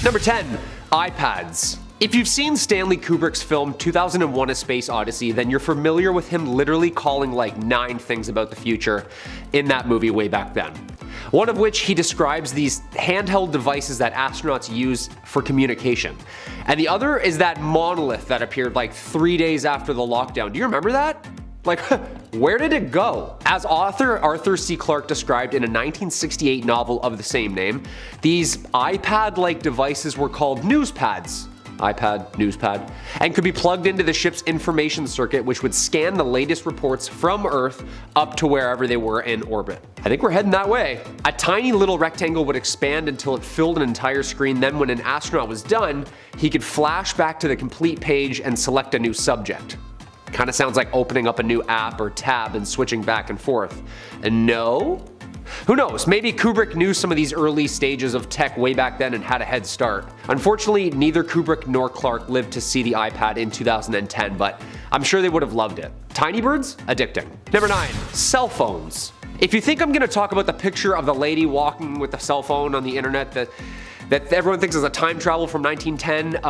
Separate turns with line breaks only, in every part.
Number 10. iPads. If you've seen Stanley Kubrick's film 2001: A Space Odyssey, then you're familiar with him literally calling like 9 things about the future in that movie way back then. One of which he describes these handheld devices that astronauts use for communication. And the other is that monolith that appeared like 3 days after the lockdown. Do you remember that? Like, where did it go? As author Arthur C. Clarke described in a 1968 novel of the same name, these iPad-like devices were called newspads. iPad, newspad, and could be plugged into the ship's information circuit, which would scan the latest reports from Earth up to wherever they were in orbit. I think we're heading that way. A tiny little rectangle would expand until it filled an entire screen. Then when an astronaut was done, he could flash back to the complete page and select a new subject. Kind of sounds like opening up a new app or tab and switching back and forth. And no? Who knows, maybe Kubrick knew some of these early stages of tech way back then and had a head start. Unfortunately, neither Kubrick nor Clarke lived to see the iPad in 2010, but I'm sure they would have loved it. Tiny birds? Addicting. Number 9. Cell phones. If you think I'm going to talk about the picture of the lady walking with a cell phone on the internet that everyone thinks is a time travel from 1910,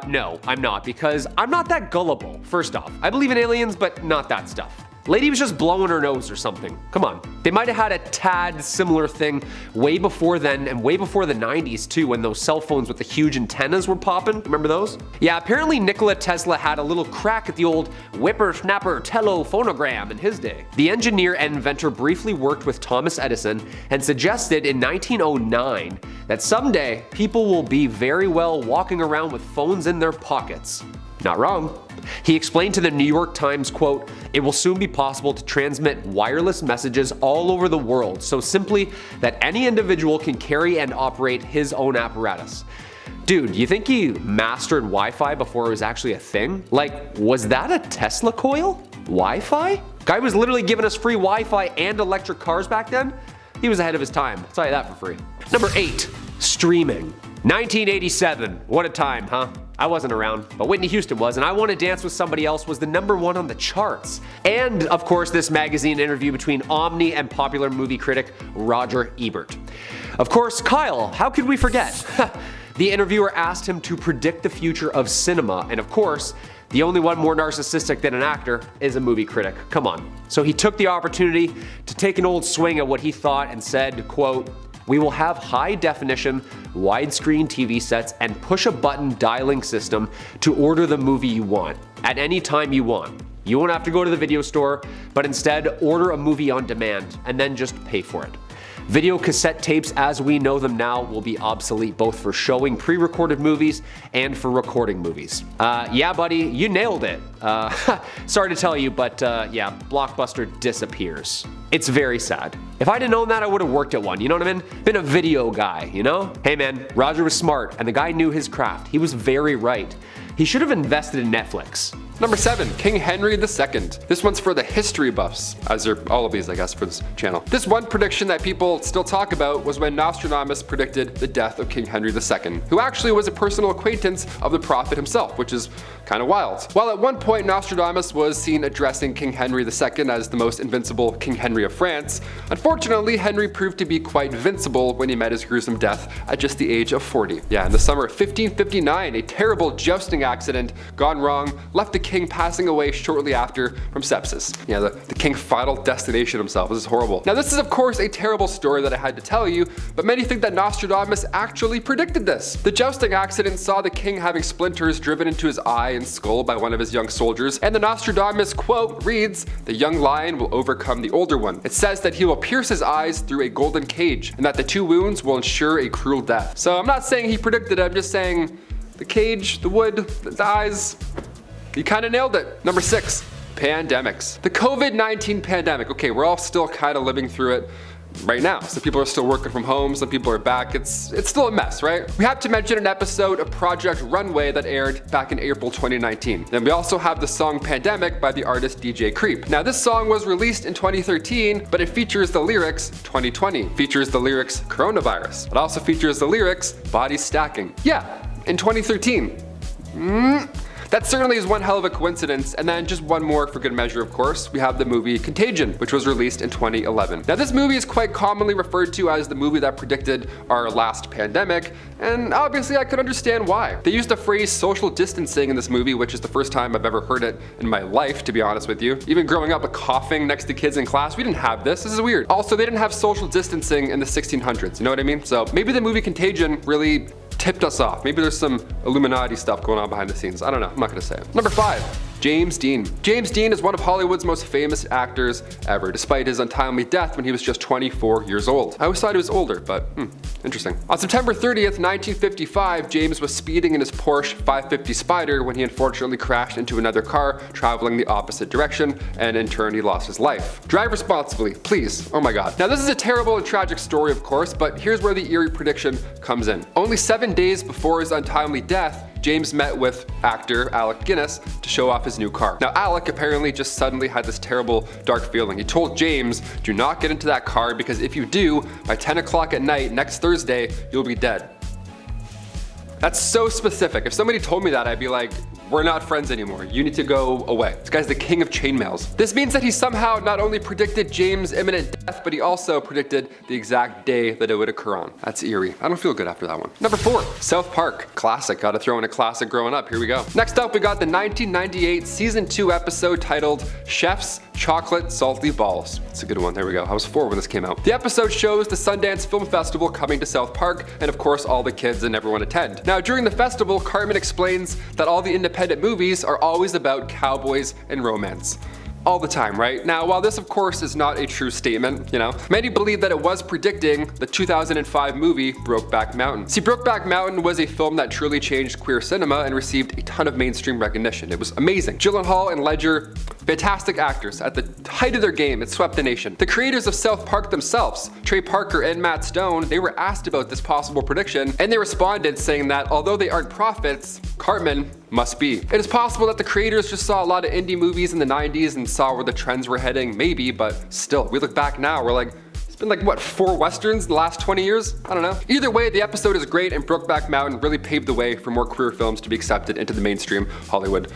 no, I'm not, because I'm not that gullible, first off. I believe in aliens, but not that stuff. Lady was just blowing her nose or something. Come on. They might have had a tad similar thing way before then and way before the 90s too, when those cell phones with the huge antennas were popping. Remember those? Yeah, apparently Nikola Tesla had a little crack at the old whippersnapper telephonogram in his day. The engineer and inventor briefly worked with Thomas Edison and suggested in 1909 that someday people will be very well walking around with phones in their pockets. Not wrong. He explained to the New York Times, quote, "It will soon be possible to transmit wireless messages all over the world so simply that any individual can carry and operate his own apparatus." Dude, you think he mastered Wi-Fi before it was actually a thing? Like, was that a Tesla coil? Wi-Fi? Guy was literally giving us free Wi-Fi and electric cars back then? He was ahead of his time, I'll tell you that for free. Number 8. Streaming. 1987. What a time, huh? I wasn't around, but Whitney Houston was, and I Want to Dance with Somebody Else was the #1 on the charts. And, of course, this magazine interview between Omni and popular movie critic Roger Ebert. Of course, Kyle, how could we forget? The interviewer asked him to predict the future of cinema, and of course, the only one more narcissistic than an actor is a movie critic. Come on. So he took the opportunity to take an old swing at what he thought and said, quote, "We will have high-definition, widescreen TV sets and push-a-button dialing system to order the movie you want, at any time you want. You won't have to go to the video store, but instead order a movie on demand and then just pay for it. Video cassette tapes as we know them now will be obsolete both for showing pre-recorded movies and for recording movies." Yeah, buddy, you nailed it. Sorry to tell you, but yeah, Blockbuster disappears. It's very sad. If I'd have known that, I would have worked at one, you know what I mean? Been a video guy, you know? Hey man, Roger was smart, and the guy knew his craft. He was very right. He should have invested in Netflix.
Number 7, King Henry II. This one's for the history buffs, as are all of these, I guess, for this channel. This one prediction that people still talk about was when Nostradamus predicted the death of King Henry II, who actually was a personal acquaintance of the prophet himself, which is kind of wild. While at one point Nostradamus was seen addressing King Henry II as the most invincible King Henry of France, unfortunately Henry proved to be quite vincible when he met his gruesome death at just the age of 40. Yeah, in the summer of 1559, a terrible jousting accident gone wrong left the king passing away shortly after from sepsis. Yeah, the king final destination himself. This is horrible. Now this is of course a terrible story that I had to tell you, but many think that Nostradamus actually predicted this. The jousting accident saw the king having splinters driven into his eye and skull by one of his young soldiers, and the Nostradamus quote reads, "The young lion will overcome the older one. It says that he will pierce his eyes through a golden cage, and that the 2 wounds will ensure a cruel death." So I'm not saying he predicted it, I'm just saying the cage, the wood, the eyes, he kind of nailed it. Number 6, pandemics. The COVID-19 pandemic. Okay, we're all still kind of living through it right now. Some people are still working from home, some people are back. It's still a mess, right? We have to mention an episode of Project Runway that aired back in April 2019. Then we also have the song Pandemic by the artist DJ Creep. Now this song was released in 2013, but it features the lyrics 2020, features the lyrics coronavirus. It also features the lyrics body stacking. Yeah, in 2013. That certainly is one hell of a coincidence. And then just one more for good measure, of course, we have the movie Contagion, which was released in 2011. Now this movie is quite commonly referred to as the movie that predicted our last pandemic, and obviously I could understand why. They used the phrase social distancing in this movie, which is the first time I've ever heard it in my life, to be honest with you. Even growing up coughing next to kids in class, we didn't have this. This is weird. Also, they didn't have social distancing in the 1600s, you know what I mean? So maybe the movie Contagion really tipped us off. Maybe there's some Illuminati stuff going on behind the scenes. I don't know. I'm not gonna say it. Number 5. James Dean. James Dean is one of Hollywood's most famous actors ever, despite his untimely death when he was just 24 years old. I always thought he was older, but interesting. On September 30th, 1955, James was speeding in his Porsche 550 Spider when he unfortunately crashed into another car traveling the opposite direction, and in turn he lost his life. Drive responsibly, please. Oh my god. Now this is a terrible and tragic story, of course, but here's where the eerie prediction comes in. Only 7 days before his untimely death, James met with actor Alec Guinness to show off his new car. Now Alec apparently just suddenly had this terrible dark feeling. He told James, do not get into that car because if you do, by 10 o'clock at night next Thursday, you'll be dead. That's so specific. If somebody told me that, I'd be like, we're not friends anymore. You need to go away. This guy's the king of chainmails. This means that he somehow not only predicted James' imminent death, but he also predicted the exact day that it would occur on. That's eerie. I don't feel good after that one. Number 4, South Park. Classic. Gotta throw in a classic growing up. Here we go. Next up, we got the 1998 season 2 episode titled Chef's Chocolate Salty Balls. It's a good one. There we go. I was 4 when this came out. The episode shows the Sundance Film Festival coming to South Park, and of course all the kids and everyone attend. Now during the festival, Cartman explains that all the independent movies are always about cowboys and romance. All the time, right? Now, while this of course is not a true statement, many believe that it was predicting the 2005 movie Brokeback Mountain. See, Brokeback Mountain was a film that truly changed queer cinema and received a ton of mainstream recognition. It was amazing. Gyllenhaal and Ledger, fantastic actors. At the height of their game, it swept the nation. The creators of South Park themselves, Trey Parker and Matt Stone, they were asked about this possible prediction, and they responded saying that although they aren't prophets, Cartman must be. It is possible that the creators just saw a lot of indie movies in the 90s and saw where the trends were heading, maybe, but still, we look back now, we're like, it's been like, what, 4 westerns in the last 20 years? I don't know. Either way, the episode is great, and Brokeback Mountain really paved the way for more queer films to be accepted into the mainstream Hollywood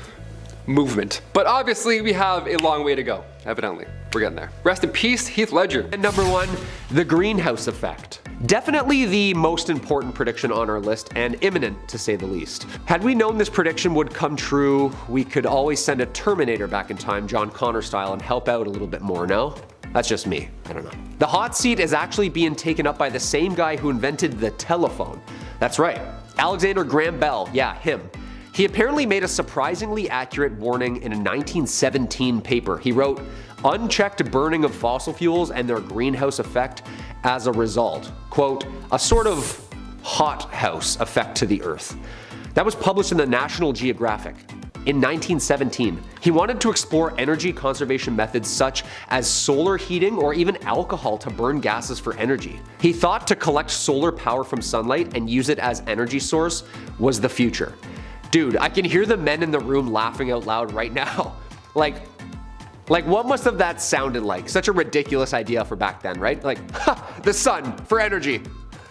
movement. But obviously, we have a long way to go, evidently. We're getting there. Rest in peace, Heath Ledger.
And number 1, the greenhouse effect. Definitely the most important prediction on our list, and imminent to say the least. Had we known this prediction would come true, we could always send a Terminator back in time, John Connor style, and help out a little bit more, no? That's just me, I don't know. The hot seat is actually being taken up by the same guy who invented the telephone. That's right, Alexander Graham Bell, yeah, him. He apparently made a surprisingly accurate warning in a 1917 paper. He wrote, unchecked burning of fossil fuels and their greenhouse effect as a result. Quote, a sort of hothouse effect to the Earth. That was published in the National Geographic in 1917. He wanted to explore energy conservation methods such as solar heating or even alcohol to burn gases for energy. He thought to collect solar power from sunlight and use it as energy source was the future. Dude, I can hear the men in the room laughing out loud right now. Like what must have that sounded like? Such a ridiculous idea for back then, right? Like, the sun for energy.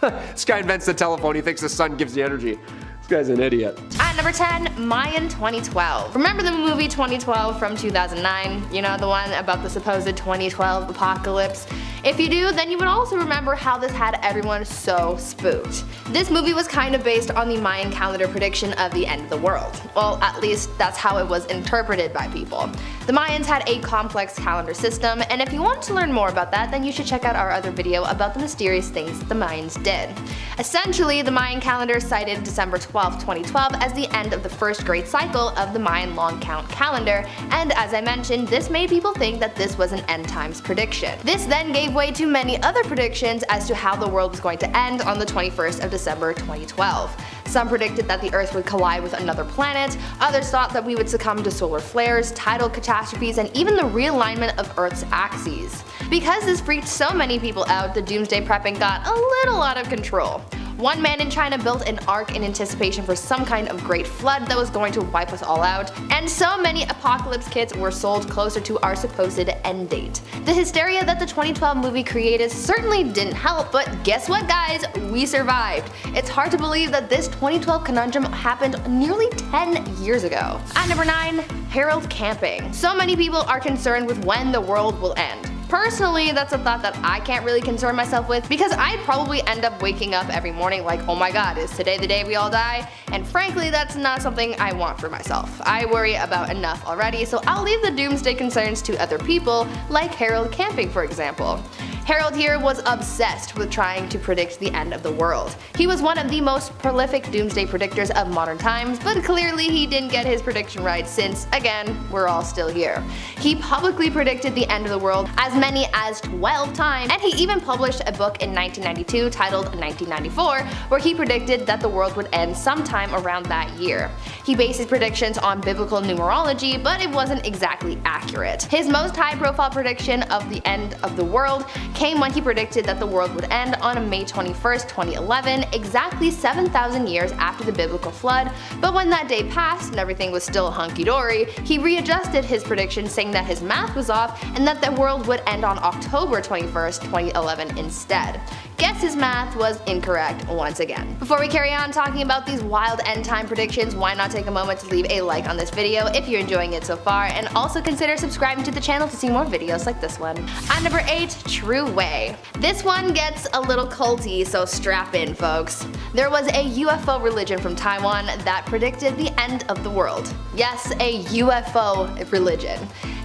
This guy invents the telephone, he thinks the sun gives the energy. This guy's an idiot.
At number 10, Mayan 2012. Remember the movie 2012 from 2009? You know, the one about the supposed 2012 apocalypse? If you do, then you would also remember how this had everyone so spooked. This movie was kind of based on the Mayan calendar prediction of the end of the world. Well, at least that's how it was interpreted by people. The Mayans had a complex calendar system, and if you want to learn more about that, then you should check out our other video about the mysterious things the Mayans did. Essentially, the Mayan calendar cited December 12, 2012 as the end of the first great cycle of the Mayan long count calendar, and as I mentioned, this made people think that this was an end times prediction. This then gave way to many other predictions as to how the world was going to end on the 21st of December 2012. Some predicted that the Earth would collide with another planet, others thought that we would succumb to solar flares, tidal catastrophes, and even the realignment of Earth's axes. Because this freaked so many people out, the doomsday prepping got a little out of control. One man in China built an ark in anticipation for some kind of great flood that was going to wipe us all out, and so many apocalypse kits were sold closer to our supposed end date. The hysteria that the 2012 movie created certainly didn't help, but guess what guys, we survived. It's hard to believe that this 2012 conundrum happened nearly 10 years ago. At number 9, Harold camping. So many people are concerned with when the world will end. Personally, that's a thought that I can't really concern myself with because I'd probably end up waking up every morning like, oh my god, is today the day we all die? And frankly, that's not something I want for myself. I worry about enough already, so I'll leave the doomsday concerns to other people, like Harold camping for example. Harold here was obsessed with trying to predict the end of the world. He was one of the most prolific doomsday predictors of modern times, but clearly he didn't get his prediction right since, again, we're all still here. He publicly predicted the end of the world as many as 12 times, and he even published a book in 1992 titled 1994, where he predicted that the world would end sometime around that year. He based his predictions on biblical numerology, but it wasn't exactly accurate. His most high-profile prediction of the end of the world came when he predicted that the world would end on May 21st, 2011, exactly 7,000 years after the biblical flood, but when that day passed and everything was still hunky-dory, he readjusted his prediction saying that his math was off and that the world would end on October 21st, 2011 instead. Guess his math was incorrect once again. Before we carry on talking about these wild end time predictions, why not take a moment to leave a like on this video if you're enjoying it so far, and also consider subscribing to the channel to see more videos like this one. At number 8, True Way. This one gets a little culty, so strap in folks. There was a UFO religion from Taiwan that predicted the end of the world. Yes, a UFO religion.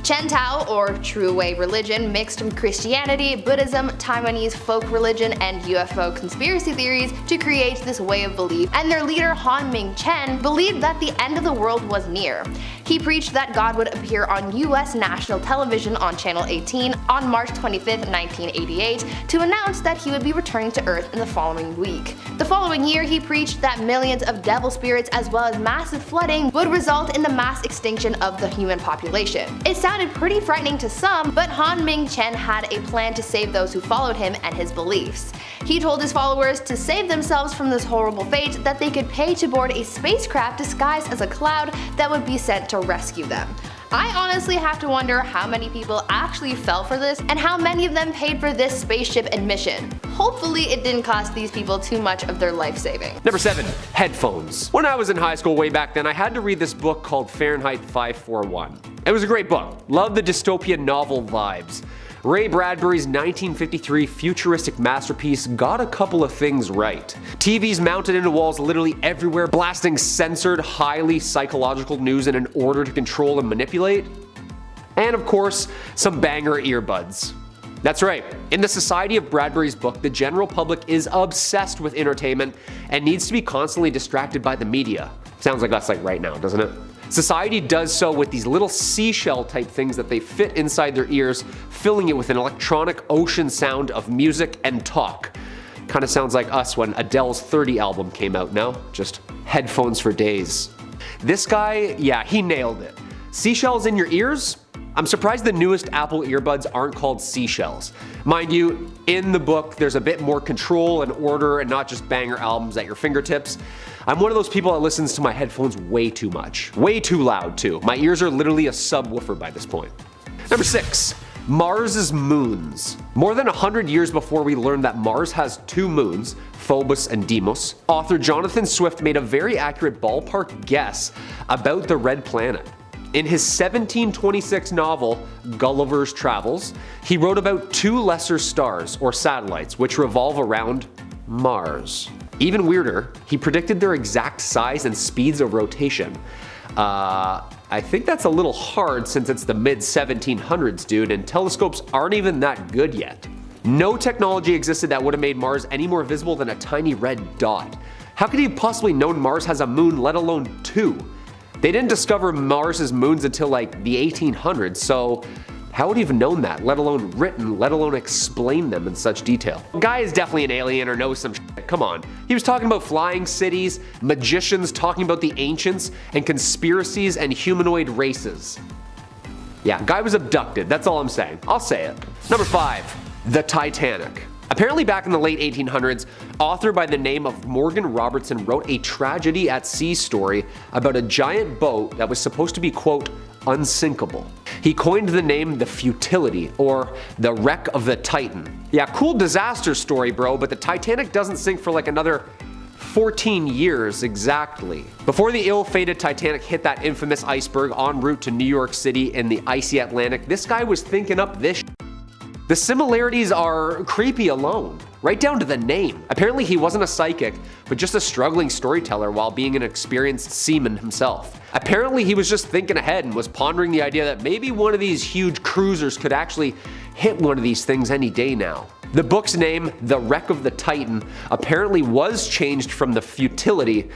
Chen Tao, or True Way religion, mixed from Christianity, Buddhism, Taiwanese folk religion, and UFO conspiracy theories to create this way of belief, and their leader Han Ming-chen believed that the end of the world was near. He preached that God would appear on US national television on Channel 18 on March 25th, 1988 to announce that he would be returning to Earth in the following week. The following year, he preached that millions of devil spirits as well as massive flooding would result in the mass extinction of the human population. It sounded pretty frightening to some, but Han Ming-chen had a plan to save those who followed him and his beliefs. He told his followers to save themselves from this horrible fate that they could pay to board a spacecraft disguised as a cloud that would be sent to rescue them. I honestly have to wonder how many people actually fell for this and how many of them paid for this spaceship admission. Hopefully it didn't cost these people too much of their life saving.
Number 7. Headphones. When I was in high school way back then, I had to read this book called Fahrenheit 541. It was a great book. Loved the dystopian novel vibes. Ray Bradbury's 1953 futuristic masterpiece got a couple of things right. TVs mounted into walls literally everywhere, blasting censored, highly psychological news in an order to control and manipulate. And of course, some banger earbuds. That's right, in the society of Bradbury's book, the general public is obsessed with entertainment and needs to be constantly distracted by the media. Sounds like us like right now, doesn't it? Society does so with these little seashell type things that they fit inside their ears, filling it with an electronic ocean sound of music and talk. Kinda sounds like us when Adele's 30 album came out now, just headphones for days. This guy, yeah, he nailed it. Seashells in your ears? I'm surprised the newest Apple earbuds aren't called seashells. Mind you, in the book there's a bit more control and order and not just banger albums at your fingertips. I'm one of those people that listens to my headphones way too much. Way too loud too. My ears are literally a subwoofer by this point. Number 6. Mars's moons. More than 100 years before we learned that Mars has 2 moons, Phobos and Deimos, author Jonathan Swift made a very accurate ballpark guess about the red planet. In his 1726 novel, Gulliver's Travels, he wrote about 2 lesser stars, or satellites, which revolve around Mars. Even weirder, he predicted their exact size and speeds of rotation. I think that's a little hard since it's the mid-1700s, dude, and telescopes aren't even that good yet. No technology existed that would have made Mars any more visible than a tiny red dot. How could he have possibly known Mars has a moon, let alone 2? They didn't discover Mars's moons until like the 1800s, so how would he have known that, let alone written, let alone explain them in such detail? Guy is definitely an alien or knows some shit, come on. He was talking about flying cities, magicians talking about the ancients, and conspiracies and humanoid races. Yeah, guy was abducted, that's all I'm saying. I'll say it. Number 5. The Titanic. Apparently back in the late 1800s, author by the name of Morgan Robertson wrote a tragedy at sea story about a giant boat that was supposed to be, quote, unsinkable. He coined the name the Futility, or the Wreck of the Titan. Yeah, cool disaster story, bro, but the Titanic doesn't sink for like another 14 years exactly. Before the ill-fated Titanic hit that infamous iceberg en route to New York City in the icy Atlantic, this guy was thinking up this shit. The similarities are creepy alone, right down to the name. Apparently he wasn't a psychic, but just a struggling storyteller while being an experienced seaman himself. Apparently he was just thinking ahead and was pondering the idea that maybe one of these huge cruisers could actually hit one of these things any day now. The book's name, The Wreck of the Titan, apparently was changed from The Futility,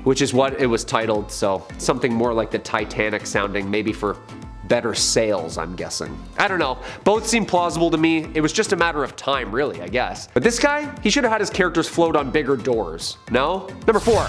which is what it was titled, so something more like the Titanic sounding, maybe for better sales, I'm guessing. I don't know, both seem plausible to me. It was just a matter of time, really, I guess. But this guy, he should have had his characters float on bigger doors, no? Number 4,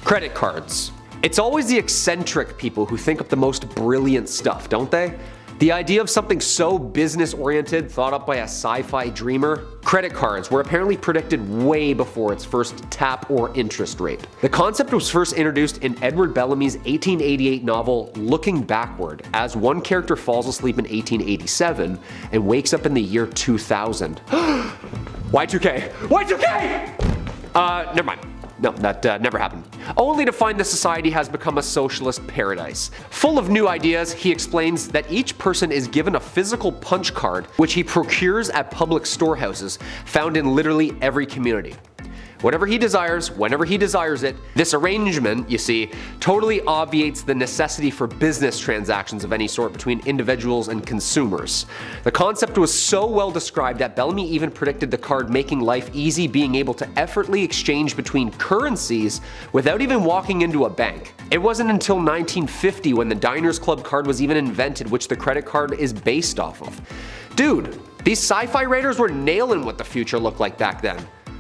credit cards. It's always the eccentric people who think up the most brilliant stuff, don't they? The idea of something so business-oriented, thought up by a sci-fi dreamer. Credit cards were apparently predicted way before its first tap or interest rate. The concept was first introduced in Edward Bellamy's 1888 novel Looking Backward, as one character falls asleep in 1887 and wakes up in the year 2000. Y2K! Y2K! Never mind. No, that never happened. Only to find the society has become a socialist paradise. Full of new ideas, he explains that each person is given a physical punch card, which he procures at public storehouses, found in literally every community. Whatever he desires, whenever he desires it. This arrangement, you see, totally obviates the necessity for business transactions of any sort between individuals and consumers. The concept was so well described that Bellamy even predicted the card making life easy, being able to effortlessly exchange between currencies without even walking into a bank. It wasn't until 1950 when the Diners Club card was even invented, which the credit card is based off of. Dude, these sci-fi writers were nailing what the future looked like back then.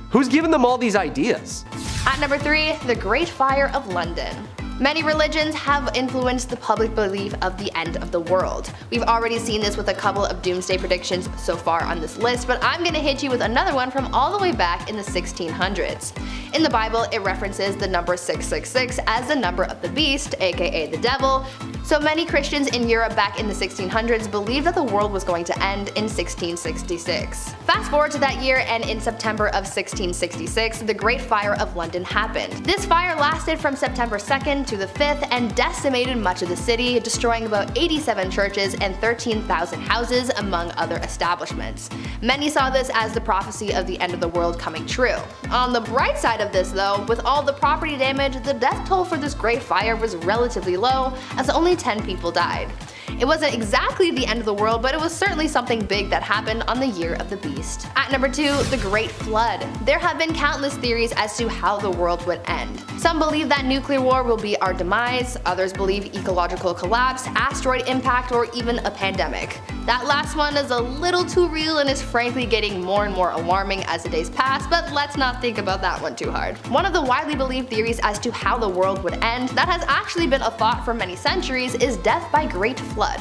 Who's giving them all these ideas?
At number 3, the Great Fire of London. Many religions have influenced the public belief of the end of the world. We've already seen this with a couple of doomsday predictions so far on this list, but I'm gonna hit you with another one from all the way back in the 1600s. In the Bible, it references the number 666 as the number of the beast, aka the devil. So many Christians in Europe back in the 1600s believed that the world was going to end in 1666. Fast forward to that year, and in September of 1666, the Great Fire of London happened. This fire lasted from September 2nd to the 5th and decimated much of the city, destroying about 87 churches and 13,000 houses, among other establishments. Many saw this as the prophecy of the end of the world coming true. On the bright side of this though, with all the property damage, the death toll for this Great Fire was relatively low, as only 10 people died. It wasn't exactly the end of the world, but it was certainly something big that happened on the year of the beast. At number 2, the Great Flood. There have been countless theories as to how the world would end. Some believe that nuclear war will be our demise, others believe ecological collapse, asteroid impact, or even a pandemic. That last one is a little too real and is frankly getting more and more alarming as the days pass, but let's not think about that one too hard. One of the widely believed theories as to how the world would end that has actually been a thought for many centuries is death by Great Flood.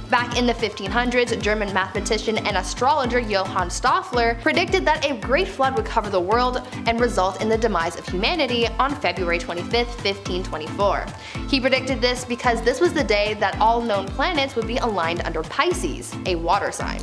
Back in the 1500s, German mathematician and astrologer Johann Stoffler predicted that a great flood would cover the world and result in the demise of humanity on February 25, 1524. He predicted this because this was the day that all known planets would be aligned under Pisces, a water sign.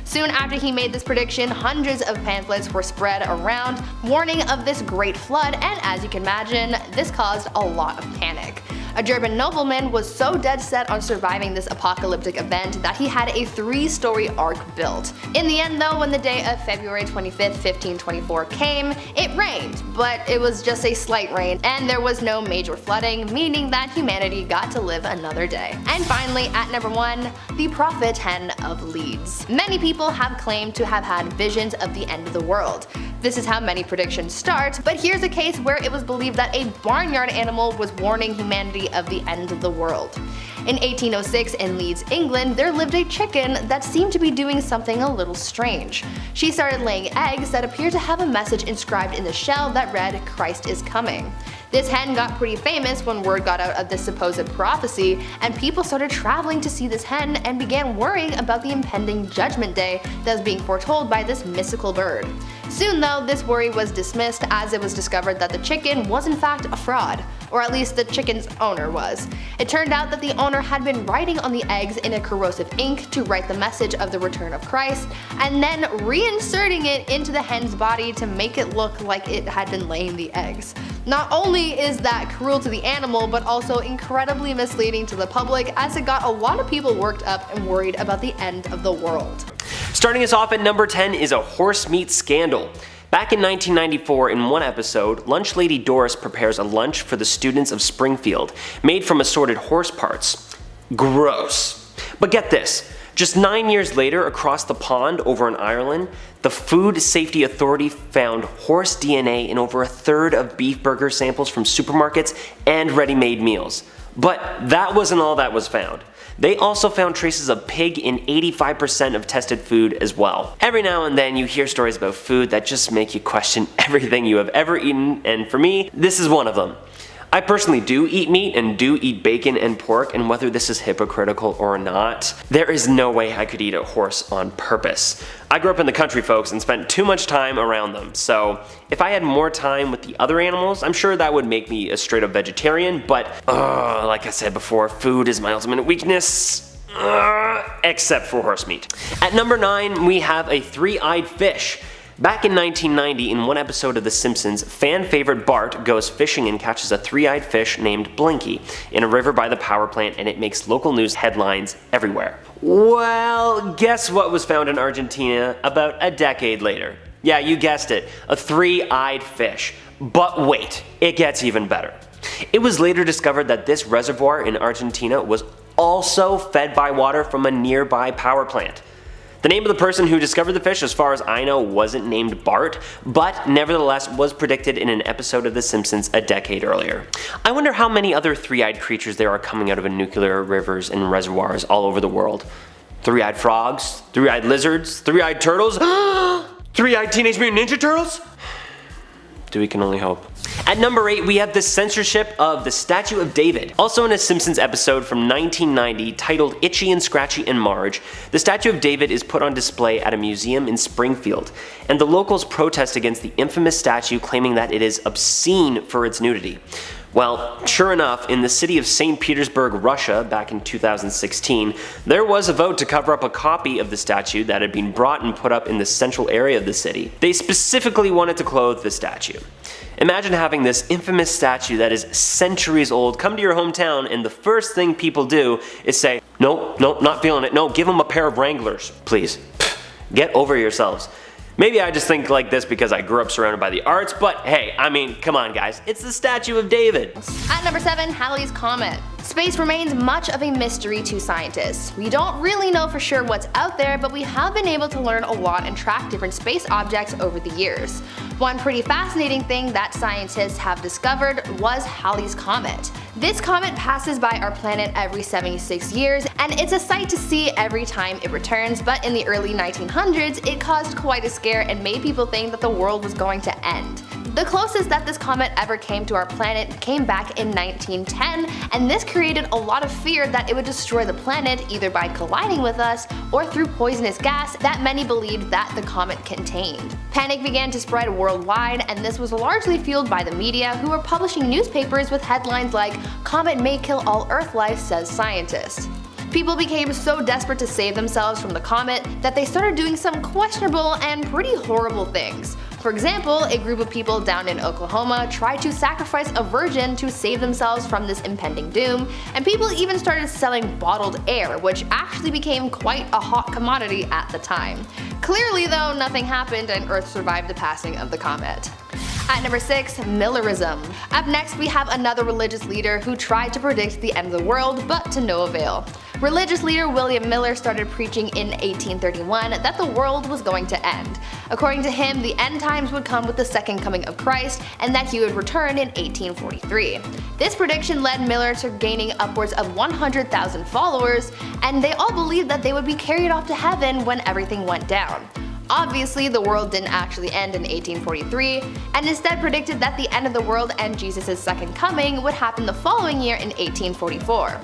Soon after he made this prediction, hundreds of pamphlets were spread around warning of this great flood, and as you can imagine, this caused a lot of panic. A German nobleman was so dead set on surviving this apocalyptic event that he had a 3-story ark built. In the end though, when the day of February 25th, 1524 came, it rained, but it was just a slight rain and there was no major flooding, meaning that humanity got to live another day. And finally, at number 1, the prophet Hen of Leeds. Many people have claimed to have had visions of the end of the world. This is how many predictions start, but here's a case where it was believed that a barnyard animal was warning humanity of the end of the world. In 1806 in Leeds, England, there lived a chicken that seemed to be doing something a little strange. She started laying eggs that appeared to have a message inscribed in the shell that read, "Christ is coming." This hen got pretty famous when word got out of this supposed prophecy, and people started traveling to see this hen and began worrying about the impending judgment day that was being foretold by this mystical bird. Soon though, this worry was dismissed as it was discovered that the chicken was in fact a fraud, or at least the chicken's owner was. It turned out that the owner had been writing on the eggs in a corrosive ink to write the message of the return of Christ, and then reinserting it into the hen's body to make it look like it had been laying the eggs. Not only is that cruel to the animal, but also incredibly misleading to the public, as it got a lot of people worked up and worried about the end of the world.
Starting us off at number 10 is a horse meat scandal. Back in 1994, in one episode, lunch lady Doris prepares a lunch for the students of Springfield, made from assorted horse parts. Gross. But get this, just 9 years later, across the pond over in Ireland, the Food Safety Authority found horse DNA in over a third of beef burger samples from supermarkets and ready-made meals. But that wasn't all that was found. They also found traces of pig in 85% of tested food as well. Every now and then you hear stories about food that just make you question everything you have ever eaten, and for me, this is one of them. I personally do eat meat and do eat bacon and pork, and whether this is hypocritical or not, there is no way I could eat a horse on purpose. I grew up in the country, folks, and spent too much time around them, so if I had more time with the other animals, I'm sure that would make me a straight up vegetarian, but like I said before, food is my ultimate weakness. Except for horse meat. At number 9, we have a three-eyed fish. Back in 1990, in one episode of The Simpsons, fan favorite Bart goes fishing and catches a three-eyed fish named Blinky in a river by the power plant, and it makes local news headlines everywhere. Well, guess what was found in Argentina about a decade later? Yeah, you guessed it, a three-eyed fish. But wait, it gets even better. It was later discovered that this reservoir in Argentina was also fed by water from a nearby power plant. The name of the person who discovered the fish, as far as I know, wasn't named Bart, but nevertheless was predicted in an episode of The Simpsons a decade earlier. I wonder how many other three-eyed creatures there are coming out of nuclear rivers and reservoirs all over the world. Three-eyed frogs, three-eyed lizards, three-eyed turtles, three-eyed Teenage Mutant Ninja Turtles? We can only hope. At number 8, we have the censorship of the Statue of David. Also in a Simpsons episode from 1990 titled Itchy and Scratchy and Marge, the Statue of David is put on display at a museum in Springfield, and the locals protest against the infamous statue, claiming that it is obscene for its nudity. Well, sure enough, in the city of St. Petersburg, Russia, back in 2016, there was a vote to cover up a copy of the statue that had been brought and put up in the central area of the city. They specifically wanted to clothe the statue. Imagine having this infamous statue that is centuries old come to your hometown, and the first thing people do is say, nope, not feeling it, no, give them a pair of Wranglers, please. Get over yourselves. Maybe I just think like this because I grew up surrounded by the arts, but hey, I mean, come on guys, it's the Statue of David.
At number 7, Halley's Comet. Space remains much of a mystery to scientists. We don't really know for sure what's out there, but we have been able to learn a lot and track different space objects over the years. One pretty fascinating thing that scientists have discovered was Halley's Comet. This comet passes by our planet every 76 years, and it's a sight to see every time it returns, but in the early 1900s, it caused quite a scare and made people think that the world was going to end. The closest that this comet ever came to our planet came back in 1910, and this created a lot of fear that it would destroy the planet either by colliding with us or through poisonous gas that many believed that the comet contained. Panic began to spread worldwide, and this was largely fueled by the media, who were publishing newspapers with headlines like, "Comet may kill all Earth life, says scientist." People became so desperate to save themselves from the comet that they started doing some questionable and pretty horrible things. For example, a group of people down in Oklahoma tried to sacrifice a virgin to save themselves from this impending doom, and people even started selling bottled air, which actually became quite a hot commodity at the time. Clearly though, nothing happened and Earth survived the passing of the comet. At number 6, Millerism. Up next we have another religious leader who tried to predict the end of the world, but to no avail. Religious leader William Miller started preaching in 1831 that the world was going to end. According to him, the end times would come with the second coming of Christ, and that he would return in 1843. This prediction led Miller to gaining upwards of 100,000 followers, and they all believed that they would be carried off to heaven when everything went down. Obviously, the world didn't actually end in 1843, and instead predicted that the end of the world and Jesus' second coming would happen the following year in 1844.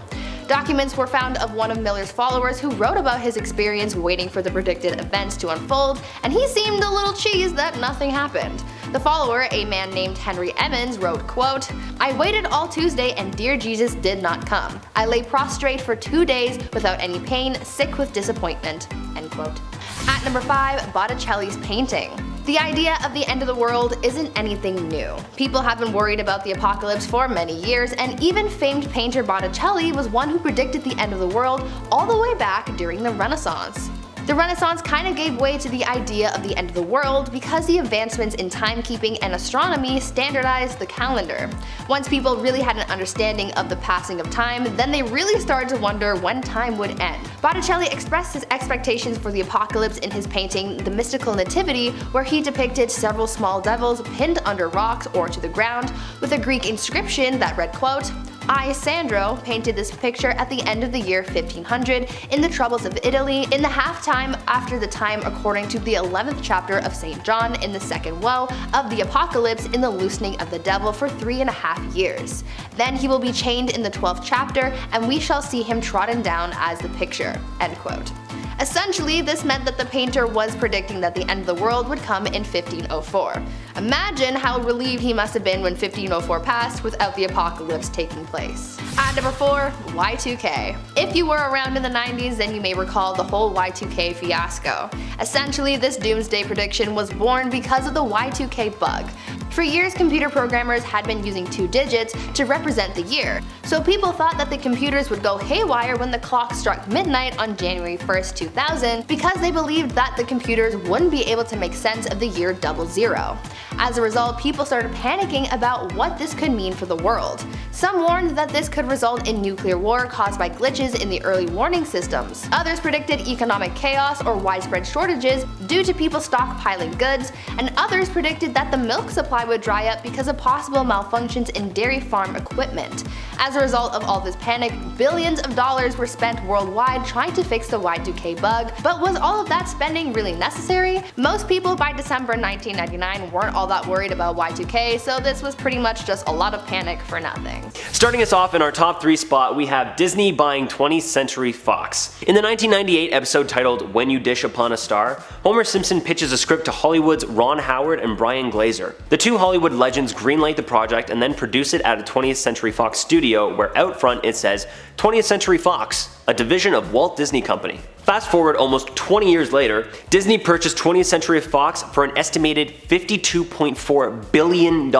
Documents were found of one of Miller's followers who wrote about his experience waiting for the predicted events to unfold, and he seemed a little cheesed that nothing happened. The follower, a man named Henry Emmons, wrote, quote, "I waited all Tuesday and dear Jesus did not come. I lay prostrate for 2 days without any pain, sick with disappointment." End quote. At number 5, Botticelli's painting. The idea of the end of the world isn't anything new. People have been worried about the apocalypse for many years, and even famed painter Botticelli was one who predicted the end of the world all the way back during the Renaissance. The Renaissance kind of gave way to the idea of the end of the world because the advancements in timekeeping and astronomy standardized the calendar. Once people really had an understanding of the passing of time, then they really started to wonder when time would end. Botticelli expressed his expectations for the apocalypse in his painting The Mystical Nativity, where he depicted several small devils pinned under rocks or to the ground with a Greek inscription that read, quote, "I, Sandro, painted this picture at the end of the year 1500 in the troubles of Italy, in the half-time after the time according to the 11th chapter of St. John, in the second woe of the apocalypse, in the loosening of the devil for 3.5 years. Then he will be chained in the 12th chapter, and we shall see him trodden down as the picture." End quote. Essentially, this meant that the painter was predicting that the end of the world would come in 1504. Imagine how relieved he must have been when 1504 passed without the apocalypse taking place. At number 4, Y2K. If you were around in the 90s, then you may recall the whole Y2K fiasco. Essentially, this doomsday prediction was born because of the Y2K bug. For years, computer programmers had been using 2 digits to represent the year, so people thought that the computers would go haywire when the clock struck midnight on January 1st, 2000, because they believed that the computers wouldn't be able to make sense of the year 00. As a result, people started panicking about what this could mean for the world. Some warned that this could result in nuclear war caused by glitches in the early warning systems. Others predicted economic chaos or widespread shortages due to people stockpiling goods, and others predicted that the milk supply would dry up because of possible malfunctions in dairy farm equipment. As a result of all this panic, billions of dollars were spent worldwide trying to fix the Y2K bug, but was all of that spending really necessary? Most people by December 1999 weren't all that worried about Y2K, so this was pretty much just a lot of panic for nothing.
Starting us off in our top 3 spot, we have Disney buying 20th Century Fox. In the 1998 episode titled When You Dish Upon a Star, Homer Simpson pitches a script to Hollywood's Ron Howard and Brian Glazer. The two Hollywood legends greenlight the project and then produce it at a 20th Century Fox studio where out front it says 20th Century Fox, a division of Walt Disney Company. Fast forward almost 20 years later, Disney purchased 20th Century Fox for an estimated $52.4 billion,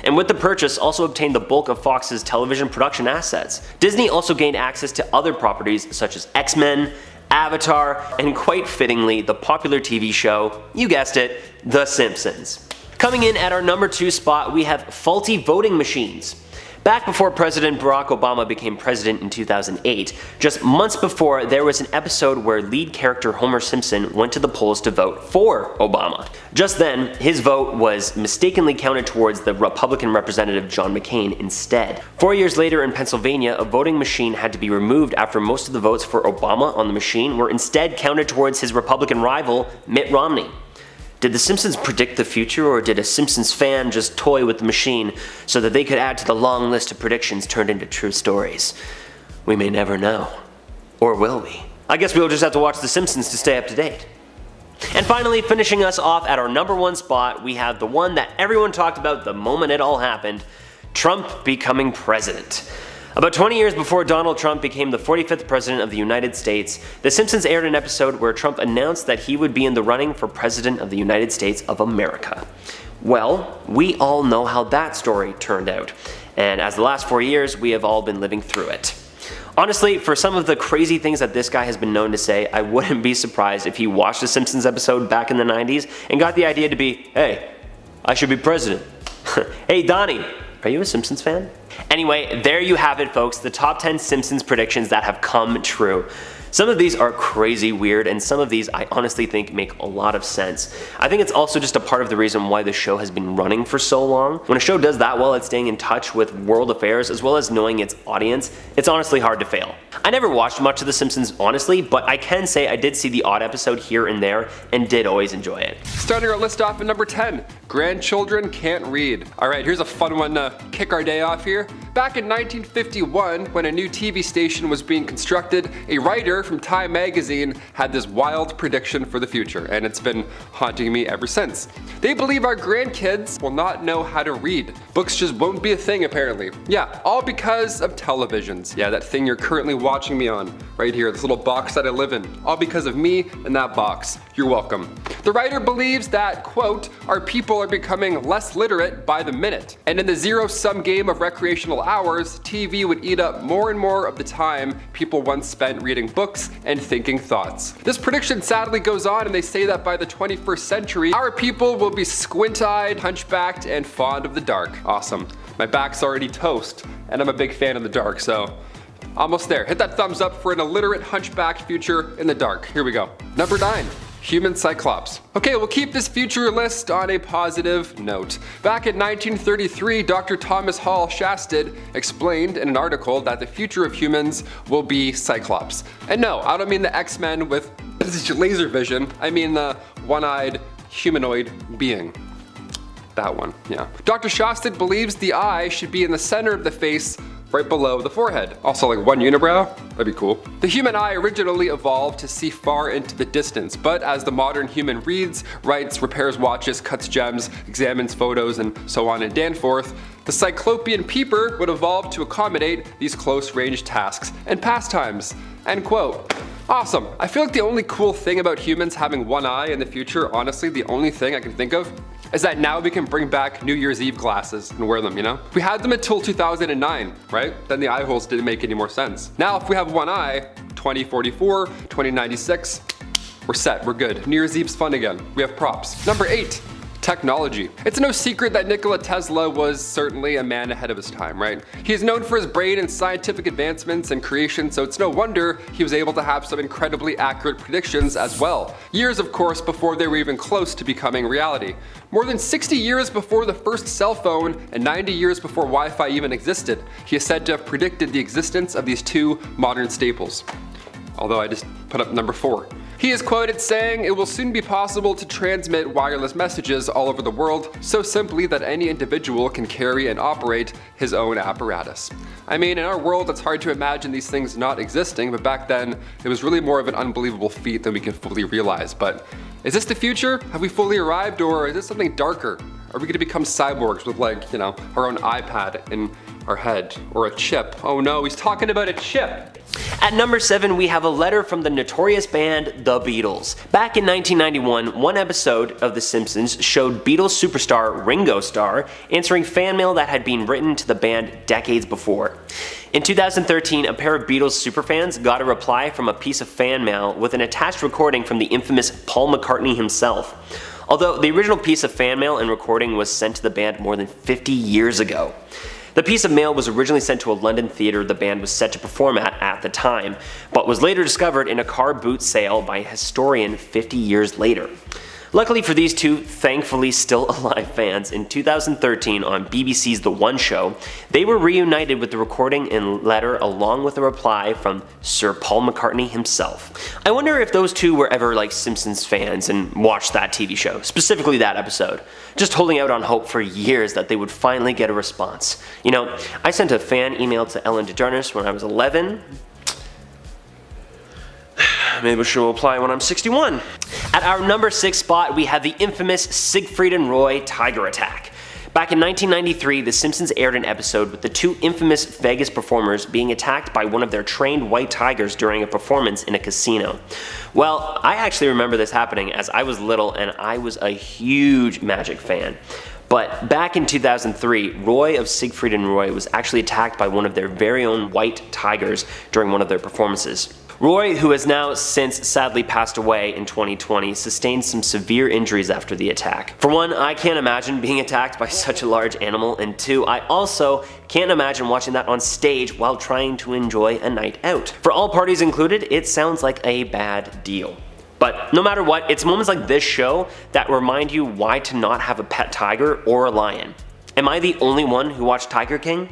and with the purchase also obtained the bulk of Fox's television production assets. Disney also gained access to other properties such as X-Men, Avatar, and quite fittingly, the popular TV show, you guessed it, The Simpsons. Coming in at our number 2 spot, we have faulty voting machines. Back before President Barack Obama became president in 2008, just months before, there was an episode where lead character Homer Simpson went to the polls to vote for Obama. Just then, his vote was mistakenly counted towards the Republican representative John McCain instead. 4 years later in Pennsylvania, a voting machine had to be removed after most of the votes for Obama on the machine were instead counted towards his Republican rival, Mitt Romney. Did The Simpsons predict the future, or did a Simpsons fan just toy with the machine so that they could add to the long list of predictions turned into true stories? We may never know. Or will we? I guess we'll just have to watch The Simpsons to stay up to date. And finally, finishing us off at our number 1 spot, we have the one that everyone talked about the moment it all happened, Trump becoming president. About 20 years before Donald Trump became the 45th president of the United States, The Simpsons aired an episode where Trump announced that he would be in the running for president of the United States of America. Well, we all know how that story turned out, and as the last 4 years, we have all been living through it. Honestly, for some of the crazy things that this guy has been known to say, I wouldn't be surprised if he watched a Simpsons episode back in the 90s and got the idea to be, hey, I should be president. Hey Donnie, are you a Simpsons fan? Anyway, there you have it folks, the top 10 Simpsons predictions that have come true. Some of these are crazy weird, and some of these I honestly think make a lot of sense. I think it's also just a part of the reason why the show has been running for so long. When a show does that well at staying in touch with world affairs as well as knowing its audience, it's honestly hard to fail. I never watched much of The Simpsons honestly, but I can say I did see the odd episode here and there and did always enjoy it.
Starting our list off at number 10, grandchildren can't read. Alright, here's a fun one to kick our day off here. Back in 1951, when a new TV station was being constructed, a writer from Time magazine had this wild prediction for the future, and it's been haunting me ever since. They believe our grandkids will not know how to read. Books just won't be a thing apparently. Yeah, all because of televisions. Yeah, that thing you're currently watching me on, right here, this little box that I live in. All because of me and that box. You're welcome. The writer believes that, quote, our people are becoming less literate by the minute. And in the zero-sum game of recreational hours, TV would eat up more and more of the time people once spent reading books and thinking thoughts. This prediction sadly goes on, and they say that by the 21st century, our people will be squint-eyed, hunchbacked, and fond of the dark. Awesome. My back's already toast, and I'm a big fan of the dark, so almost there. Hit that thumbs up for an illiterate hunchbacked future in the dark. Here we go. Number 9. Human Cyclops. Okay, we'll keep this future list on a positive note. Back in 1933, Dr. Thomas Hall Shasted explained in an article that the future of humans will be Cyclops. And no, I don't mean the X-Men with laser vision. I mean the one-eyed humanoid being. That one, yeah. Dr. Shasted believes the eye should be in the center of the face, right below the forehead. Also like one unibrow, that'd be cool. The human eye originally evolved to see far into the distance, but as the modern human reads, writes, repairs watches, cuts gems, examines photos, and so on and danforth, the cyclopean peeper would evolve to accommodate these close-range tasks and pastimes. End quote. Awesome. I feel like the only cool thing about humans having one eye in the future, honestly, the only thing I can think of, is that now we can bring back New Year's Eve glasses and wear them, you know? We had them until 2009, right? Then the eye holes didn't make any more sense. Now if we have one eye, 2044, 2096, we're set, we're good. New Year's Eve's fun again. We have props. Number 8. Technology. It's no secret that Nikola Tesla was certainly a man ahead of his time, right? He is known for his brain and scientific advancements and creation, so it's no wonder he was able to have some incredibly accurate predictions as well. Years, of course, before they were even close to becoming reality. More than 60 years before the first cell phone and 90 years before Wi-Fi even existed, he is said to have predicted the existence of these two modern staples. Although I just put up number 4. He is quoted saying, "It will soon be possible to transmit wireless messages all over the world so simply that any individual can carry and operate his own apparatus." I mean, in our world it's hard to imagine these things not existing, but back then it was really more of an unbelievable feat than we can fully realize. But is this the future? Have we fully arrived, or is this something darker? Are we gonna become cyborgs with, like, you know, our own iPad in our head, or a chip? Oh no, he's talking about a chip.
At number 7, we have a letter from the notorious band The Beatles. Back in 1991, one episode of The Simpsons showed Beatles superstar Ringo Starr answering fan mail that had been written to the band decades before. In 2013, a pair of Beatles superfans got a reply from a piece of fan mail with an attached recording from the infamous Paul McCartney himself. Although the original piece of fan mail and recording was sent to the band more than 50 years ago. The piece of mail was originally sent to a London theater the band was set to perform at the time, but was later discovered in a car boot sale by a historian 50 years later. Luckily for these two thankfully still alive fans, in 2013 on BBC's The One Show, they were reunited with the recording and letter along with a reply from Sir Paul McCartney himself. I wonder if those two were ever like Simpsons fans and watched that TV show, specifically that episode, just holding out on hope for years that they would finally get a response. You know, I sent a fan email to Ellen DeGeneres when I was 11. Maybe she'll apply when I'm 61. At our number 6 spot, we have the infamous Siegfried and Roy tiger attack. Back in 1993, The Simpsons aired an episode with the two infamous Vegas performers being attacked by one of their trained white tigers during a performance in a casino. Well, I actually remember this happening as I was little and I was a huge Magic fan. But back in 2003, Roy of Siegfried and Roy was actually attacked by one of their very own white tigers during one of their performances. Roy, who has now since sadly passed away in 2020, sustained some severe injuries after the attack. For one, I can't imagine being attacked by such a large animal, and two, I also can't imagine watching that on stage while trying to enjoy a night out. For all parties included, it sounds like a bad deal. But no matter what, it's moments like this show that remind you why to not have a pet tiger or a lion. Am I the only one who watched Tiger King?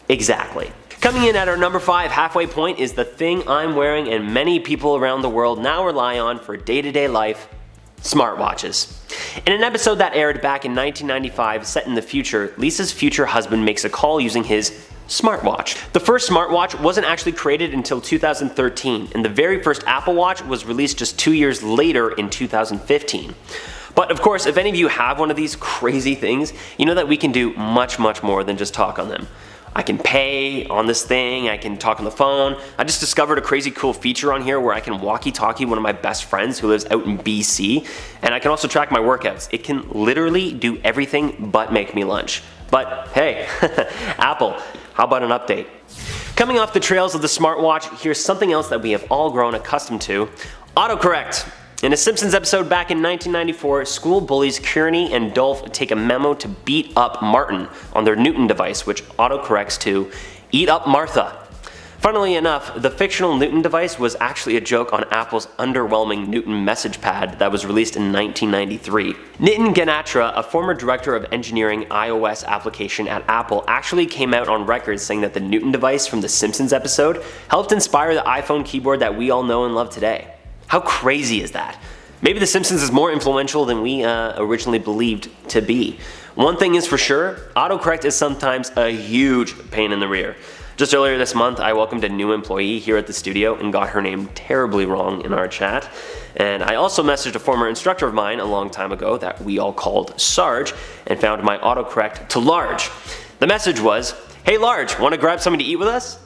Exactly. Coming in at our number 5 halfway point is the thing I'm wearing and many people around the world now rely on for day-to-day life: smartwatches. In an episode that aired back in 1995 set in the future, Lisa's future husband makes a call using his
smartwatch. The first smartwatch wasn't actually created until 2013, and the very first Apple Watch was released just 2 years later in 2015. But of course, if any of you have one of these crazy things, you know that we can do much more than just talk on them. I can pay on this thing, I can talk on the phone. I just discovered a crazy cool feature on here where I can walkie-talkie one of my best friends who lives out in BC, and I can also track my workouts. It can literally do everything but make me lunch. But hey, Apple, how about an update? Coming off the trails of the smartwatch, here's something else that we have all grown accustomed to: autocorrect. In a Simpsons episode back in 1994, school bullies Kearney and Dolph take a memo to beat up Martin on their Newton device, which autocorrects to "Eat up Martha." Funnily enough, the fictional Newton device was actually a joke on Apple's underwhelming Newton message pad that was released in 1993. Nitin Ganatra, a former director of engineering iOS application at Apple, actually came out on record saying that the Newton device from the Simpsons episode helped inspire the iPhone keyboard that we all know and love today. How crazy is that? Maybe The Simpsons is more influential than we originally believed to be. One thing is for sure, autocorrect is sometimes a huge pain in the rear. Just earlier this month, I welcomed a new employee here at the studio and got her name terribly wrong in our chat. And I also messaged a former instructor of mine a long time ago that we all called Sarge and found my autocorrect to Large. The message was, "Hey Large, want to grab something to eat with us?"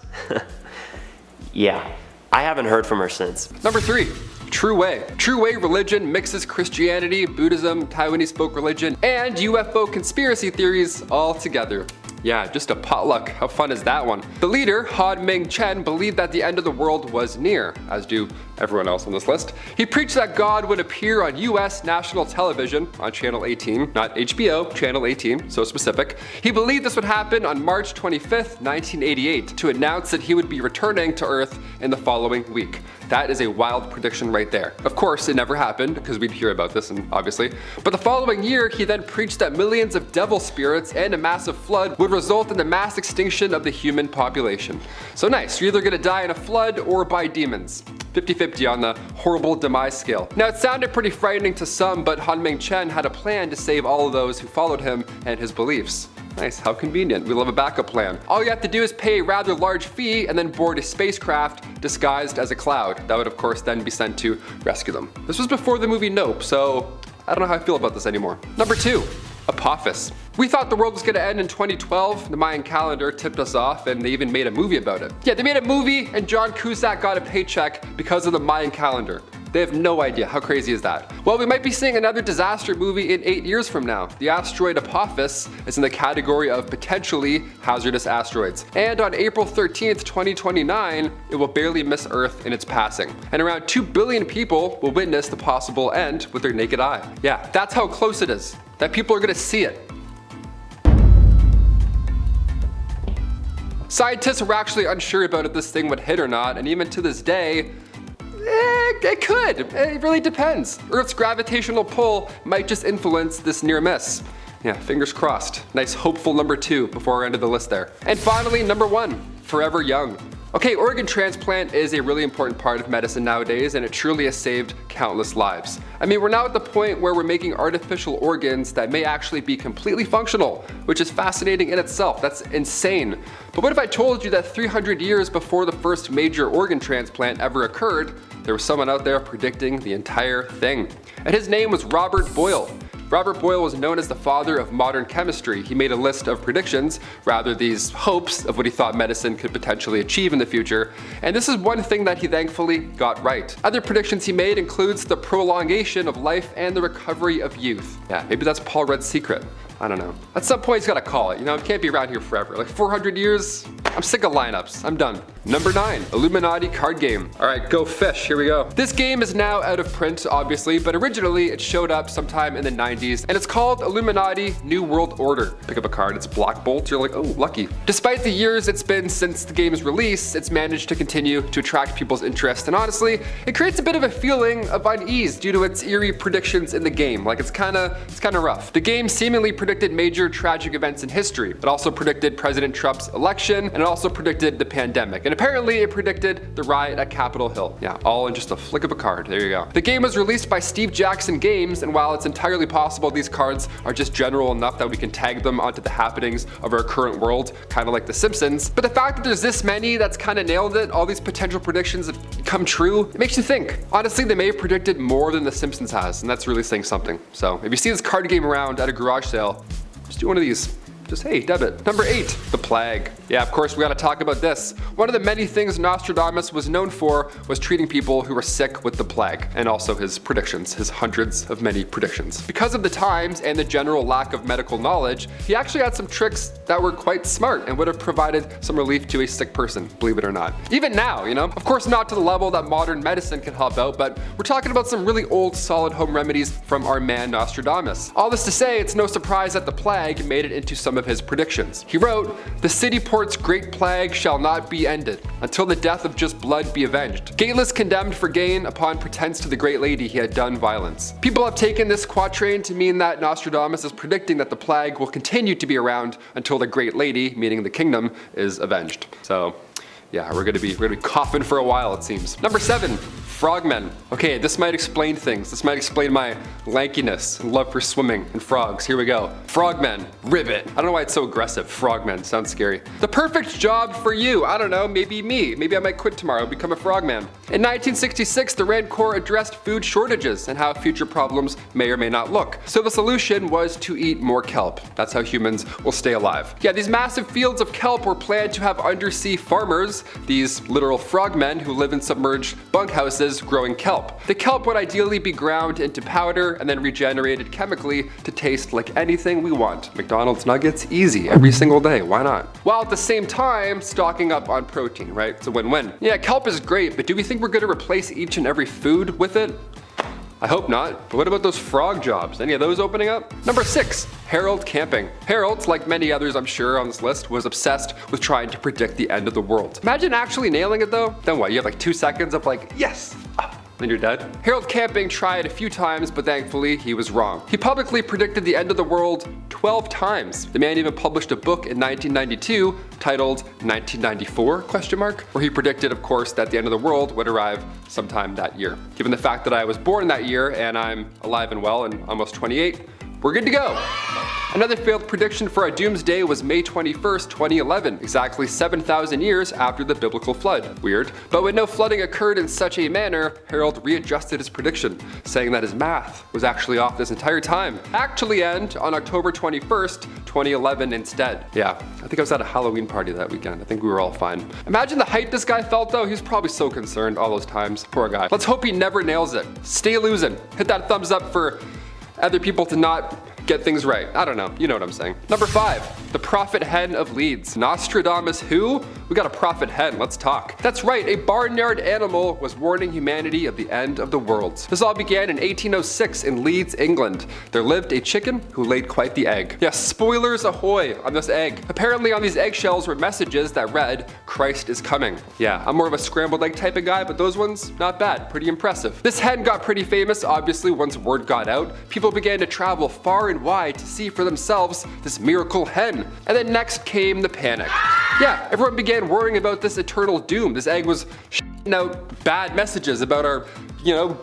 Yeah, I haven't heard from her since.
Number 3. True Way. True Way religion mixes Christianity, Buddhism, Taiwanese folk religion, and UFO conspiracy theories all together. Yeah, just a potluck. How fun is that one? The leader, Han Ming Chen, believed that the end of the world was near, as do everyone else on this list. He preached that God would appear on US national television on Channel 18, not HBO, Channel 18, so specific. He believed this would happen on March 25th, 1988, to announce that he would be returning to Earth in the following week. That is a wild prediction right there. Of course, it never happened, because we'd hear about this, and obviously. But the following year, he then preached that millions of devil spirits and a massive flood would result in the mass extinction of the human population. So nice, you're either gonna die in a flood or by demons. 50-50 on the horrible demise scale. Now it sounded pretty frightening to some, but Han Ming Chen had a plan to save all of those who followed him and his beliefs. Nice, how convenient. We love a backup plan. All you have to do is pay a rather large fee and then board a spacecraft disguised as a cloud. That would of course then be sent to rescue them. This was before the movie Nope, so I don't know how I feel about this anymore. Number 2. Apophis. We thought the world was gonna end in 2012, the Mayan calendar tipped us off, and they even made a movie about it. Yeah, they made a movie and John Cusack got a paycheck because of the Mayan calendar. They have no idea. How crazy is that? Well, we might be seeing another disaster movie in 8 years from now. The asteroid Apophis is in the category of potentially hazardous asteroids. And on April 13th, 2029, it will barely miss Earth in its passing. And around 2 billion people will witness the possible end with their naked eye. Yeah, that's how close it is. That people are gonna see it. Scientists were actually unsure about if this thing would hit or not, and even to this day, it could. It really depends. Earth's gravitational pull might just influence this near miss. Yeah, fingers crossed. Nice hopeful number 2 before I ended the list there. And finally, number 1, forever young. Okay, organ transplant is a really important part of medicine nowadays, and it truly has saved countless lives. I mean, we're now at the point where we're making artificial organs that may actually be completely functional, which is fascinating in itself. That's insane. But what if I told you that 300 years before the first major organ transplant ever occurred, there was someone out there predicting the entire thing? And his name was Robert Boyle. Robert Boyle was known as the father of modern chemistry. He made a list of predictions, rather these hopes of what he thought medicine could potentially achieve in the future, and this is one thing that he thankfully got right. Other predictions he made includes the prolongation of life and the recovery of youth. Yeah, maybe that's Paul Rudd's secret. I don't know. At some point he's gotta call it, you know, it can't be around here forever. Like 400 years, I'm sick of lineups, I'm done. Number 9, Illuminati card game. All right, go fish, here we go. This game is now out of print, obviously, but originally it showed up sometime in the 90s, and it's called Illuminati New World Order. Pick up a card, it's Black Bolt, you're like, oh, lucky. Despite the years it's been since the game's release, it's managed to continue to attract people's interest, and honestly, it creates a bit of a feeling of unease due to its eerie predictions in the game. Like it's kinda rough. The game seemingly predicted major tragic events in history. It also predicted President Trump's election, and it also predicted the pandemic. And apparently it predicted the riot at Capitol Hill. Yeah, all in just a flick of a card. There you go. The game was released by Steve Jackson Games, and while it's entirely possible these cards are just general enough that we can tag them onto the happenings of our current world, kind of like The Simpsons, but the fact that there's this many that's kind of nailed it, all these potential predictions have come true, it makes you think. Honestly, they may have predicted more than The Simpsons has, and that's really saying something. So if you see this card game around at a garage sale, just do one of these. Just, hey, debit. Number 8, the plague. Yeah, of course, we gotta talk about this. One of the many things Nostradamus was known for was treating people who were sick with the plague, and also his predictions, his hundreds of many predictions. Because of the times and the general lack of medical knowledge, he actually had some tricks that were quite smart and would have provided some relief to a sick person, believe it or not. Even now, you know? Of course, not to the level that modern medicine can help out, but we're talking about some really old, solid home remedies from our man Nostradamus. All this to say, it's no surprise that the plague made it into some of his predictions. He wrote, "The city port's great plague shall not be ended, until the death of just blood be avenged. Gateless condemned for gain upon pretense to the great lady he had done violence." People have taken this quatrain to mean that Nostradamus is predicting that the plague will continue to be around until the great lady, meaning the kingdom, is avenged. So yeah, we're gonna be coughing for a while, it seems. Number 7, frogmen. Okay, this might explain things. This might explain my lankiness and love for swimming and frogs. Here we go. Frogmen, ribbit. I don't know why it's so aggressive. Frogmen, sounds scary. The perfect job for you. I don't know, maybe me. Maybe I might quit tomorrow, become a frogman. In 1966, the Rand Corps addressed food shortages and how future problems may or may not look. So the solution was to eat more kelp. That's how humans will stay alive. Yeah, these massive fields of kelp were planned to have undersea farmers, these literal frogmen who live in submerged bunkhouses, growing kelp. The kelp would ideally be ground into powder and then regenerated chemically to taste like anything we want. McDonald's nuggets, easy, every single day, why not? While at the same time, stocking up on protein, right? It's a win-win. Yeah, kelp is great, but do we think we're gonna replace each and every food with it? I hope not, but what about those frog jobs? Any of those opening up? Number 6, Harold camping. Harold, like many others I'm sure on this list, was obsessed with trying to predict the end of the world. Imagine actually nailing it though. Then what, you have like 2 seconds of like, yes! Then you're dead. Harold Camping tried a few times, but thankfully he was wrong. He publicly predicted the end of the world 12 times. The man even published a book in 1992 titled 1994, where he predicted, of course, that the end of the world would arrive sometime that year. Given the fact that I was born that year and I'm alive and well and almost 28, we're good to go. Another failed prediction for our doomsday was May 21st, 2011, exactly 7,000 years after the biblical flood. Weird. But when no flooding occurred in such a manner, Harold readjusted his prediction, saying that his math was actually off this entire time. Actually end on October 21st, 2011 instead. Yeah, I think I was at a Halloween party that weekend. I think we were all fine. Imagine the hype this guy felt though. He was probably so concerned all those times. Poor guy. Let's hope he never nails it. Stay losing. Hit that thumbs up for other people to not get things right. I don't know, you know what I'm saying. Number 5, the prophet Hen of Leeds. Nostradamus who? We got a prophet hen, let's talk. That's right, a barnyard animal was warning humanity of the end of the world. This all began in 1806 in Leeds, England. There lived a chicken who laid quite the egg. Yes, spoilers ahoy on this egg. Apparently on these eggshells were messages that read, Christ is coming. Yeah, I'm more of a scrambled egg type of guy, but those ones, not bad, pretty impressive. This hen got pretty famous, obviously, once word got out. People began to travel far and wide to see for themselves this miracle hen. And then next came the panic. Yeah, everyone began worrying about this eternal doom. This egg was shitting out bad messages about our,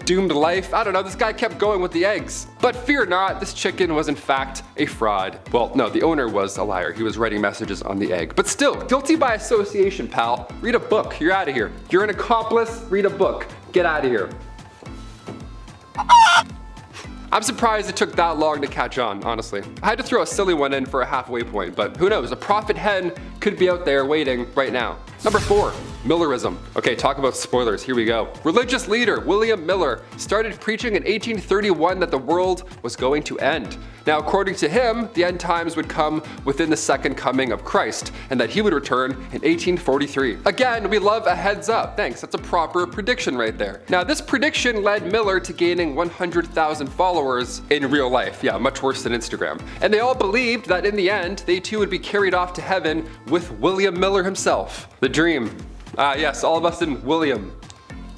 doomed life. I don't know, this guy kept going with the eggs. But fear not, this chicken was in fact a fraud. Well, no, the owner was a liar. He was writing messages on the egg. But still, guilty by association, pal. Read a book, you're out of here. You're an accomplice, read a book. Get out of here. I'm surprised it took that long to catch on, honestly. I had to throw a silly one in for a halfway point, but who knows, a prophet hen could be out there waiting right now. Number 4, Millerism. Okay, talk about spoilers, here we go. Religious leader William Miller started preaching in 1831 that the world was going to end. Now, according to him, the end times would come within the second coming of Christ, and that he would return in 1843. Again, we love a heads up. Thanks, that's a proper prediction right there. Now, this prediction led Miller to gaining 100,000 followers in real life. Yeah, much worse than Instagram. And they all believed that in the end, they too would be carried off to heaven with William Miller himself. The dream. Yes, all of us in William.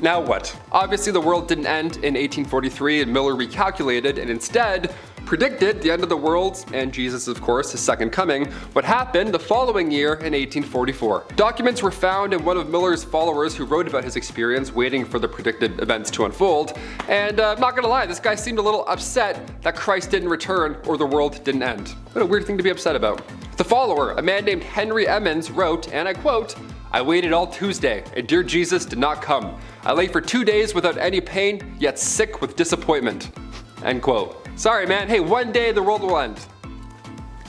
Now what? Obviously the world didn't end in 1843 and Miller recalculated and instead predicted the end of the world, and Jesus, of course, his second coming, would happen the following year in 1844. Documents were found in one of Miller's followers who wrote about his experience waiting for the predicted events to unfold, and I'm not gonna lie, this guy seemed a little upset that Christ didn't return or the world didn't end. What a weird thing to be upset about. The follower, a man named Henry Emmons, wrote, and I quote, "I waited all Tuesday, and dear Jesus did not come. I lay for 2 days without any pain, yet sick with disappointment." End quote. Sorry, man. Hey, one day the world will end.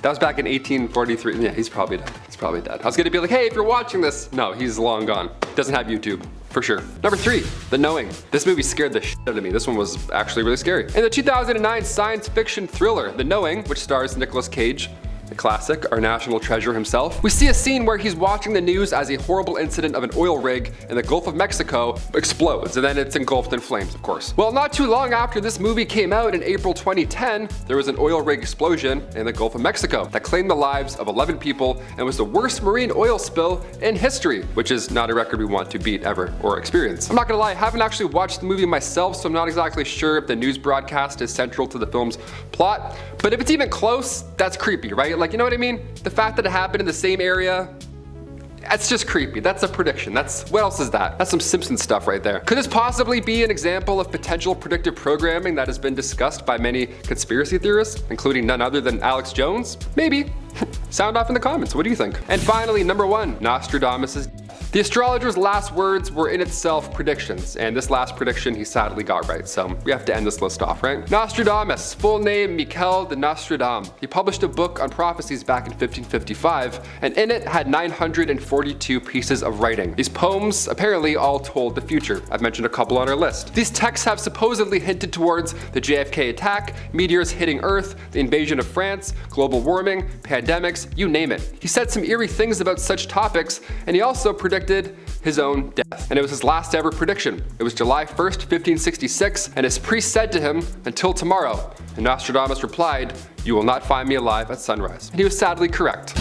That was back in 1843. Yeah, he's probably dead. He's probably dead. I was gonna be like, hey, if you're watching this. No, he's long gone. Doesn't have YouTube. For sure. Number 3, The Knowing. This movie scared the shit out of me. This one was actually really scary. In the 2009 science fiction thriller, The Knowing, which stars Nicolas Cage, the classic, our national treasure himself, we see a scene where he's watching the news as a horrible incident of an oil rig in the Gulf of Mexico explodes, and then it's engulfed in flames, of course. Well, not too long after this movie came out in April 2010, there was an oil rig explosion in the Gulf of Mexico that claimed the lives of 11 people and was the worst marine oil spill in history, which is not a record we want to beat ever or experience. I'm not gonna lie, I haven't actually watched the movie myself, so I'm not exactly sure if the news broadcast is central to the film's plot, but if it's even close, that's creepy, right? Like, you know what I mean? The fact that it happened in the same area, that's just creepy. That's a prediction. What else is that? That's some Simpsons stuff right there. Could this possibly be an example of potential predictive programming that has been discussed by many conspiracy theorists, including none other than Alex Jones? Maybe. Sound off in the comments. What do you think? And finally, number 1, Nostradamus. The astrologer's last words were in itself predictions, and this last prediction he sadly got right, so we have to end this list off, right? Nostradamus, full name Michel de Nostradam. He published a book on prophecies back in 1555, and in it had 942 pieces of writing. These poems apparently all told the future. I've mentioned a couple on our list. These texts have supposedly hinted towards the JFK attack, meteors hitting Earth, the invasion of France, global warming, pandemics, you name it. He said some eerie things about such topics, and he also predicted his own death. And it was his last ever prediction. It was July 1st, 1566, and his priest said to him, "Until tomorrow." And Nostradamus replied, "You will not find me alive at sunrise." And he was sadly correct.